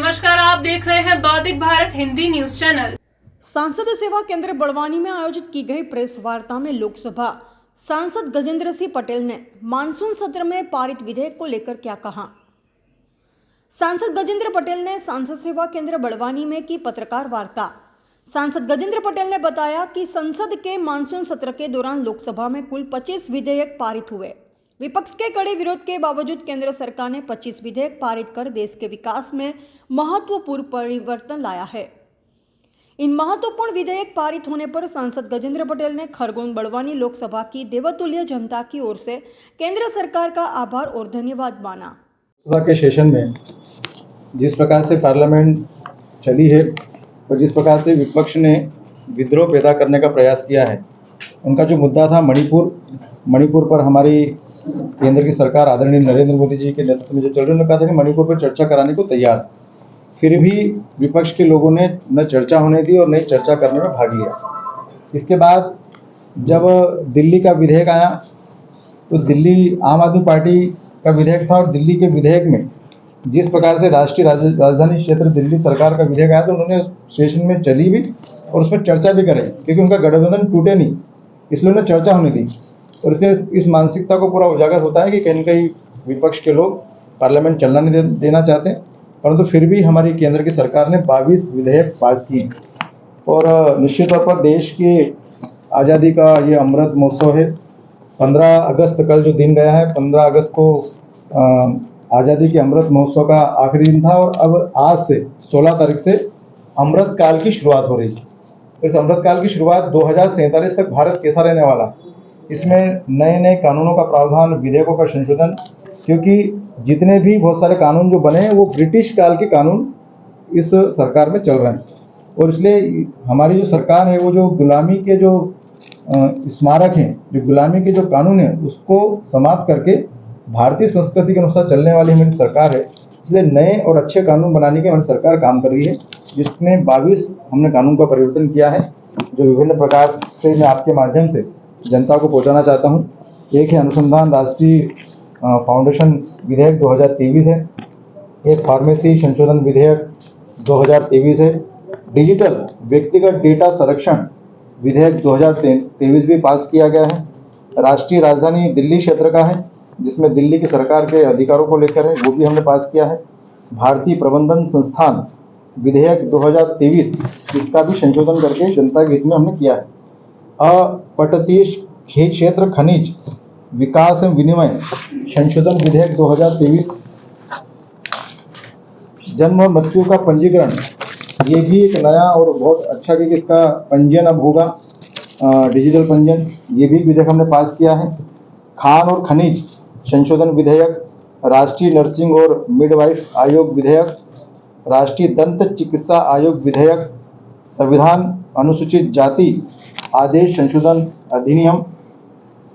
नमस्कार, आप देख रहे हैं बौद्धिक भारत हिंदी न्यूज चैनल। सांसद सेवा केंद्र बड़वानी में आयोजित की गई प्रेस वार्ता में लोकसभा सांसद गजेंद्र सिंह पटेल ने मानसून सत्र में पारित विधेयक को लेकर क्या कहा। सांसद गजेंद्र पटेल ने सांसद सेवा केंद्र बड़वानी में की पत्रकार वार्ता। सांसद गजेंद्र पटेल ने बताया कि संसद के मानसून सत्र के दौरान लोकसभा में कुल 25 विधेयक पारित हुए। विपक्ष के कड़े विरोध के बावजूद केंद्र सरकार ने 25 विधेयक पारित कर देश के विकास में महत्वपूर्ण परिवर्तन लाया है। इन महत्वपूर्ण विधेयक पारित होने पर सांसद गजेंद्र पटेल ने खरगोन बड़वानी लोकसभा की देवतुल्य जनता की ओर से केंद्र सरकार का आभार और धन्यवाद माना। लोकसभा के सेशन में जिस प्रकार से पार्लियामेंट चली है और जिस प्रकार से विपक्ष ने विद्रोह पैदा करने का प्रयास किया है, उनका जो मुद्दा था मणिपुर पर हमारी केंद्र की सरकार आदरणीय नरेंद्र मोदी जी के नेतृत्व में जो चल रही है, उन्होंने कहा था कि मणिपुर पर चर्चा कराने को तैयार। फिर भी विपक्ष के लोगों ने न चर्चा होने दी और न चर्चा करने में भाग लिया। इसके बाद जब दिल्ली का विधेयक आया तो दिल्ली आम आदमी पार्टी का विधेयक था और दिल्ली के विधेयक में जिस प्रकार से राष्ट्रीय राजधानी क्षेत्र दिल्ली सरकार का विधेयक आया तो उन्होंने सेशन में चली भी और उस पर चर्चा भी करी, क्योंकि उनका गठबंधन टूटे नहीं, इसलिए उन्हें चर्चा होने दी। और इसलिए इस मानसिकता को पूरा उजागर होता है कि कहीं न कहीं विपक्ष के लोग पार्लियामेंट चलना नहीं देना चाहते, परंतु फिर भी हमारी केंद्र की सरकार ने 22 विधेयक पास किए। और निश्चित तौर पर देश की आज़ादी का ये अमृत महोत्सव है। 15 अगस्त कल जो दिन गया है, 15 अगस्त को आज़ादी के अमृत महोत्सव का आखिरी दिन था और अब आज से 16 तारीख से अमृत काल की शुरुआत हो रही है। इस अमृत काल की शुरुआत 2047 तक भारत कैसा रहने वाला, इसमें नए नए कानूनों का प्रावधान, विधेयकों का संशोधन, क्योंकि जितने भी बहुत सारे कानून जो बने हैं वो ब्रिटिश काल के कानून इस सरकार में चल रहे हैं। और इसलिए हमारी जो सरकार है वो जो गुलामी के जो स्मारक हैं, जो गुलामी के जो कानून हैं, उसको समाप्त करके भारतीय संस्कृति के अनुसार चलने वाली हमारी सरकार है। इसलिए नए और अच्छे कानून बनाने की हमारी सरकार काम कर रही है, जिसमें 22 हमने कानून का परिवर्तन किया है, जो विभिन्न प्रकार से मैं आपके माध्यम से जनता को पहुंचाना चाहता हूं। एक है अनुसंधान राष्ट्रीय फाउंडेशन विधेयक 2023 है, एक फार्मेसी संशोधन विधेयक 2023 है, डिजिटल व्यक्तिगत डेटा संरक्षण विधेयक 2023 भी पास किया गया है, राष्ट्रीय राजधानी दिल्ली क्षेत्र का है जिसमें दिल्ली की सरकार के अधिकारों को लेकर है, वो भी हमने पास किया है, भारतीय प्रबंधन संस्थान विधेयक 2023 इसका भी संशोधन करके जनता के हित में हमने किया है। अपतटीय क्षेत्र खनिज विकास एवं विनिमय संशोधन विधेयक 2023, जन्म और मृत्यु का पंजीकरण, ये भी एक नया और बहुत अच्छा, क्योंकि इसका पंजीयन अब होगा डिजिटल पंजीयन, ये भी विधेयक हमने पास किया है। खान और खनिज संशोधन विधेयक, राष्ट्रीय नर्सिंग और मिडवाइफ आयोग विधेयक, राष्ट्रीय दंत चिकित्सा आयोग विधेयक, संविधान अनुसूचित जाति आदेश संशोधन अधिनियम,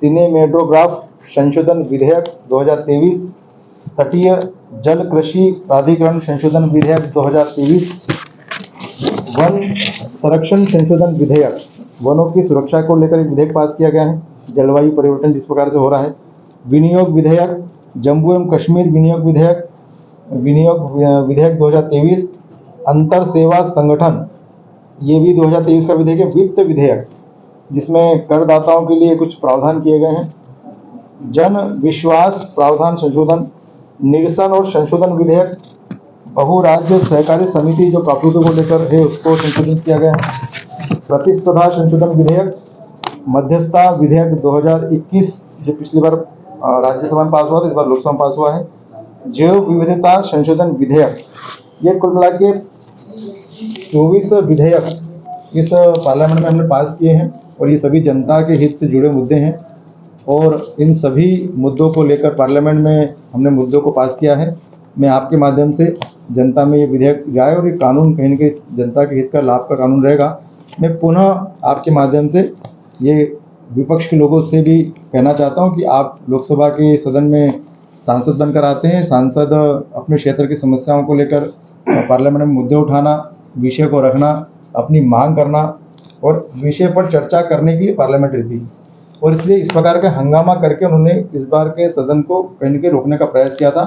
सिनेमेटोग्राफ संशोधन विधेयक 2023, तटीय जल कृषि प्राधिकरण संशोधन विधेयक 2023, वन संरक्षण संशोधन विधेयक, वनों की सुरक्षा को लेकर एक विधेयक पास किया गया है, जलवायु परिवर्तन जिस प्रकार से हो रहा है, विनियोग विधेयक, जम्मू एवं कश्मीर विनियोग विधेयक 2023, अंतर सेवा संगठन, ये भी 2023 का विधेयक है, वित्त विधेयक जिसमें करदाताओं के लिए कुछ प्रावधान किए गए हैं, जन विश्वास प्रावधान संशोधन, निरसन और संशोधन विधेयक, बहुराज्य सहकारी समिति जो प्रारूपों को लेकर है उसको संशोधित किया गया है, प्रतिस्पर्धा संशोधन विधेयक, मध्यस्थता विधेयक 2021 जो पिछली बार राज्यसभा में पास हुआ था, इस बार लोकसभा में पास हुआ है, जैव विविधता संशोधन विधेयक। ये कुल मिला के 24 विधेयक इस पार्लियामेंट में हमने पास किए हैं और ये सभी जनता के हित से जुड़े मुद्दे हैं और इन सभी मुद्दों को लेकर पार्लियामेंट में हमने मुद्दों को पास किया है। मैं आपके माध्यम से जनता में ये विधेयक जाए और ये कानून कहीं न कहीं जनता के हित का लाभ का कानून रहेगा। मैं पुनः आपके माध्यम से ये विपक्ष के लोगों से भी कहना चाहता हूँ कि आप लोकसभा के सदन में सांसद बनकर आते हैं, सांसद अपने क्षेत्र की समस्याओं को लेकर पार्लियामेंट में मुद्दे उठाना, विषय को रखना, अपनी मांग करना और विषय पर चर्चा करने के लिए पार्लियामेंट रहती है। और इसलिए इस प्रकार का हंगामा करके उन्होंने इस बार के सदन को कहीं न कहीं रोकने का प्रयास किया था।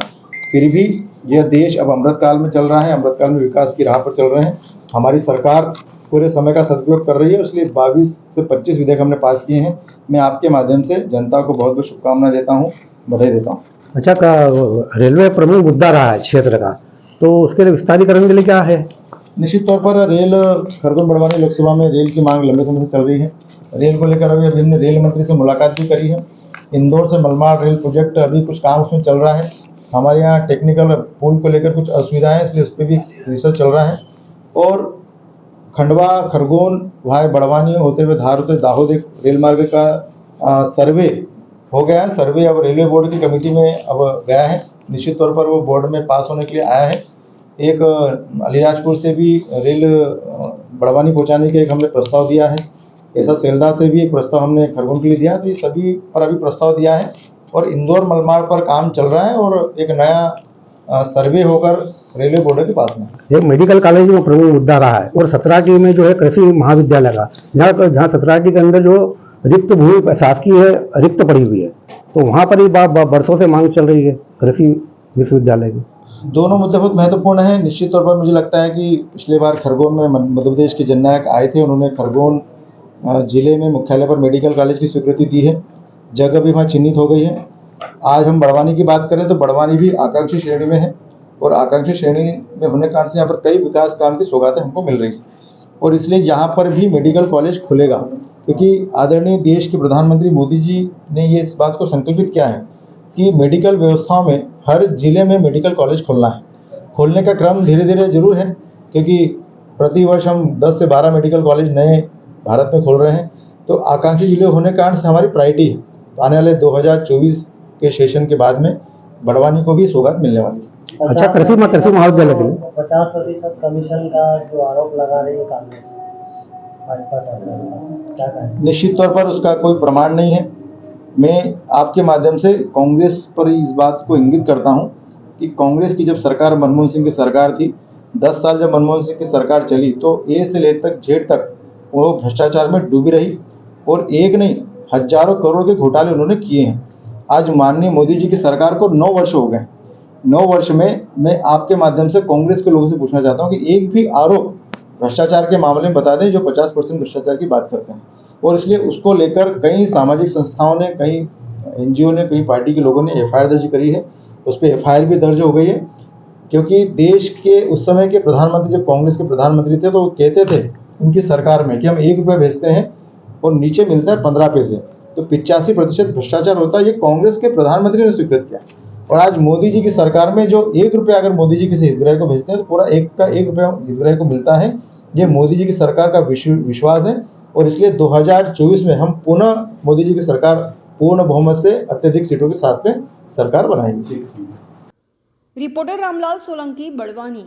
फिर भी यह देश अब अमृतकाल में चल रहा है, अमृतकाल में विकास की राह पर चल रहे हैं। हमारी सरकार पूरे समय का सदुपयोग कर रही है, इसलिए 22 से 25 विधेयक हमने पास किए हैं। मैं आपके माध्यम से जनता को बहुत बहुत शुभकामनाएं देता हूँ, बधाई देता हूँ। अच्छा, रेलवे प्रमुख मुद्दा रहा है क्षेत्र का, तो उसके लिए विस्तारीकरण के लिए क्या है? निश्चित तौर पर रेल खरगोन बड़वानी लोकसभा में रेल की मांग लंबे समय से चल रही है। रेल को लेकर अभी हमने रेल मंत्री से मुलाकात भी करी है। इंदौर से मलमाड़ रेल प्रोजेक्ट अभी कुछ काम उसमें चल रहा है। हमारे यहाँ टेक्निकल पुल को लेकर कुछ असुविधाएं हैं, इसलिए उस पर भी रिसर्च चल रहा है। और खंडवा खरगोन भाई बड़वानी होते हुए धार होते दाहोद एक रेल मार्ग का सर्वे हो गया है। सर्वे अब रेलवे बोर्ड की कमेटी में अब गया है। निश्चित तौर पर वो बोर्ड में पास होने के लिए आया है। एक अलीराजपुर से भी रेल बड़वानी पहुंचाने के एक हमने प्रस्ताव दिया है। ऐसा सेल्दा से भी एक प्रस्ताव हमने खरगोन के लिए दिया है। तो ये सभी पर अभी प्रस्ताव दिया है और इंदौर मलमाड़ पर काम चल रहा है और एक नया सर्वे होकर रेलवे बोर्ड के पास में। एक मेडिकल कॉलेज में प्रमुख मुद्दा रहा है और सतराटी में जो है कृषि महाविद्यालय का, जहाँ सतराटी के अंदर जो रिक्त भूमि शासकीय है रिक्त पड़ी हुई है, तो वहाँ पर ही बरसों से मांग चल रही है कृषि विश्वविद्यालय की। दोनों मुद्दे बहुत महत्वपूर्ण हैं। निश्चित तौर पर मुझे लगता है कि पिछले बार खरगोन में मध्य प्रदेश के जननायक आए थे, उन्होंने खरगोन जिले में मुख्यालय पर मेडिकल कॉलेज की स्वीकृति दी है। जगह भी वहाँ चिन्हित हो गई है। आज हम बड़वानी की बात करें तो बड़वानी भी आकांक्षी श्रेणी में है और आकांक्षी श्रेणी में होने के कारण से यहाँ पर कई विकास काम की सौगातें हमको मिल रही है और इसलिए यहाँ पर भी मेडिकल कॉलेज खुलेगा, क्योंकि आदरणीय देश के प्रधानमंत्री मोदी जी ने ये इस बात को संकल्पित किया है कि मेडिकल व्यवस्थाओं में हर जिले में मेडिकल कॉलेज खोलना है। खोलने का क्रम धीरे धीरे जरूर है, क्योंकि प्रतिवर्ष हम 10 से 12 मेडिकल कॉलेज नए भारत में खोल रहे हैं। तो आकांक्षी जिले होने के कारण से हमारी प्रायोरिटी है। तो आने वाले 2024 के सेशन के बाद में बड़वानी को भी सौगात मिलने वाली है। अच्छा, कृषि महाविद्यालय के लिए 50% कमीशन का जो आरोप लगा रही है कांग्रेस भाजपा सरकार का, क्या कहें? निश्चित तौर पर उसका कोई प्रमाण नहीं है। मैं आपके माध्यम से कांग्रेस पर इस बात को इंगित करता हूं कि कांग्रेस की जब सरकार मनमोहन सिंह की सरकार थी, 10 साल जब मनमोहन सिंह की सरकार चली तो ए से ले तक जेड तक वो भ्रष्टाचार में डूबी रही और एक नहीं हजारों करोड़ के घोटाले उन्होंने किए हैं। आज माननीय मोदी जी की सरकार को 9 वर्ष हो गए। 9 वर्ष में मैं आपके माध्यम से कांग्रेस के लोगों से पूछना चाहता हूं कि एक भी आरोप भ्रष्टाचार के मामले में बता दें जो 50% भ्रष्टाचार की बात करते हैं। और इसलिए उसको लेकर कई सामाजिक संस्थाओं ने, कई एनजीओ ने, कई पार्टी के लोगों ने एफआईआर दर्ज करी है। उस पर एफआईआर भी दर्ज हो गई है, क्योंकि देश के उस समय के प्रधानमंत्री जब कांग्रेस के प्रधानमंत्री थे तो वो कहते थे उनकी सरकार में कि हम 1 रुपया भेजते हैं और नीचे मिलता है 15 पैसे। तो 85% भ्रष्टाचार होता है, ये कांग्रेस के प्रधानमंत्री ने स्वीकृत किया। और आज मोदी जी की सरकार में जो 1 रुपया अगर मोदी जी किसी हितग्राही को भेजते हैं तो पूरा 1 रुपया हितग्राही को मिलता है। ये मोदी जी की सरकार का विश्वास है और इसलिए 2024 में हम पुनः मोदी जी की सरकार पूर्ण बहुमत से अत्यधिक सीटों के साथ में सरकार बनाएंगे। रिपोर्टर रामलाल सोलंकी, बड़वानी।